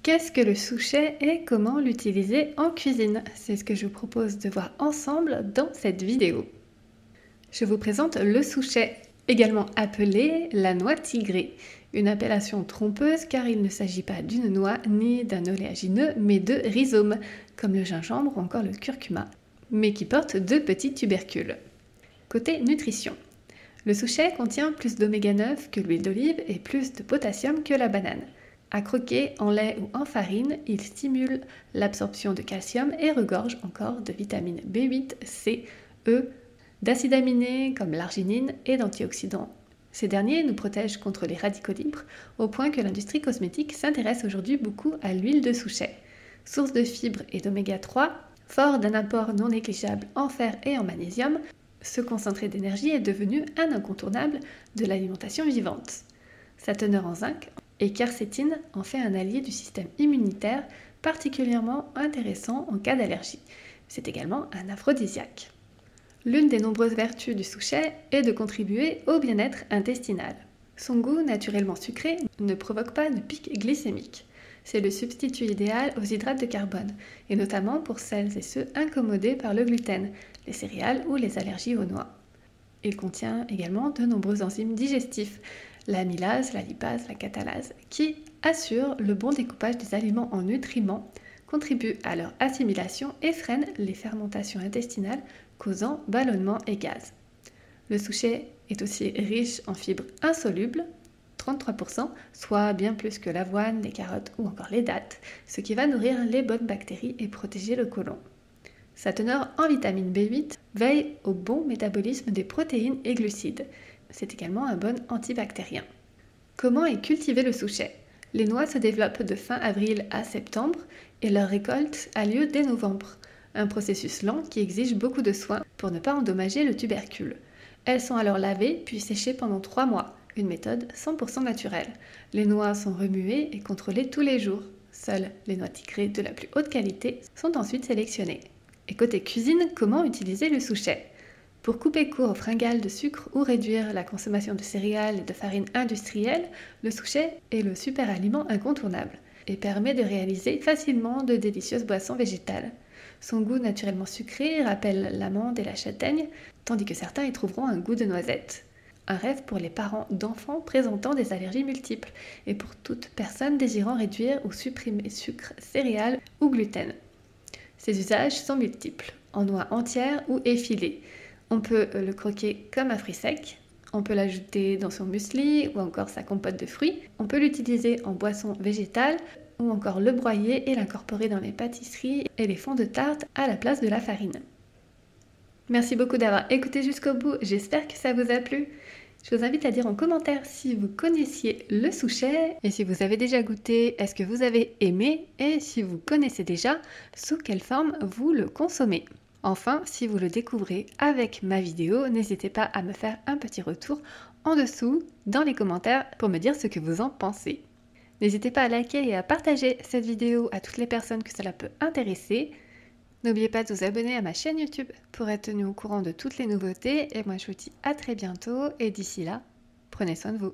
Qu'est-ce que le souchet et comment l'utiliser en cuisine? C'est ce que je vous propose de voir ensemble dans cette vidéo. Je vous présente le souchet, également appelé la noix tigrée. Une appellation trompeuse car il ne s'agit pas d'une noix ni d'un oléagineux mais de rhizomes, comme le gingembre ou encore le curcuma, mais qui portent de petits tubercules. Côté nutrition. Le souchet contient plus d'oméga 9 que l'huile d'olive et plus de potassium que la banane. À croquer en lait ou en farine, il stimule l'absorption de calcium et regorge encore de vitamines B8, C, E, d'acides aminés comme l'arginine et d'antioxydants. Ces derniers nous protègent contre les radicaux libres, au point que l'industrie cosmétique s'intéresse aujourd'hui beaucoup à l'huile de souchet. Source de fibres et d'oméga 3, fort d'un apport non négligeable en fer et en magnésium, ce concentré d'énergie est devenu un incontournable de l'alimentation vivante. Sa teneur en zinc et quercétine en fait un allié du système immunitaire particulièrement intéressant en cas d'allergie. C'est également un aphrodisiaque. L'une des nombreuses vertus du souchet est de contribuer au bien-être intestinal. Son goût naturellement sucré ne provoque pas de pic glycémique. C'est le substitut idéal aux hydrates de carbone, et notamment pour celles et ceux incommodés par le gluten, les céréales ou les allergies aux noix. Il contient également de nombreux enzymes digestifs, l'amylase, la lipase, la catalase, qui assurent le bon découpage des aliments en nutriments, contribuent à leur assimilation et freinent les fermentations intestinales, causant ballonnement et gaz. Le souchet est aussi riche en fibres insolubles, 33%, soit bien plus que l'avoine, les carottes ou encore les dattes, ce qui va nourrir les bonnes bactéries et protéger le côlon. Sa teneur en vitamine B8 veille au bon métabolisme des protéines et glucides. C'est également un bon antibactérien. Comment est cultivé le souchet? Les noix se développent de fin avril à septembre et leur récolte a lieu dès novembre. Un processus lent qui exige beaucoup de soins pour ne pas endommager le tubercule. Elles sont alors lavées puis séchées pendant 3 mois, une méthode 100% naturelle. Les noix sont remuées et contrôlées tous les jours. Seules les noix tigrées de la plus haute qualité sont ensuite sélectionnées. Et côté cuisine, comment utiliser le souchet? Pour couper court aux fringales de sucre ou réduire la consommation de céréales et de farine industrielle, le souchet est le super aliment incontournable et permet de réaliser facilement de délicieuses boissons végétales. Son goût naturellement sucré rappelle l'amande et la châtaigne, tandis que certains y trouveront un goût de noisette. Un rêve pour les parents d'enfants présentant des allergies multiples et pour toute personne désirant réduire ou supprimer sucre, céréales ou gluten. Ses usages sont multiples, en noix entière ou effilée. On peut le croquer comme un fruit sec, on peut l'ajouter dans son muesli ou encore sa compote de fruits, on peut l'utiliser en boisson végétale ou encore le broyer et l'incorporer dans les pâtisseries et les fonds de tarte à la place de la farine. Merci beaucoup d'avoir écouté jusqu'au bout, j'espère que ça vous a plu. Je vous invite à dire en commentaire si vous connaissiez le souchet et si vous avez déjà goûté, est-ce que vous avez aimé et si vous connaissez déjà, sous quelle forme vous le consommez. Enfin, si vous le découvrez avec ma vidéo, n'hésitez pas à me faire un petit retour en dessous dans les commentaires pour me dire ce que vous en pensez. N'hésitez pas à liker et à partager cette vidéo à toutes les personnes que cela peut intéresser. N'oubliez pas de vous abonner à ma chaîne YouTube pour être tenu au courant de toutes les nouveautés. Et moi, je vous dis à très bientôt. Et d'ici là, prenez soin de vous.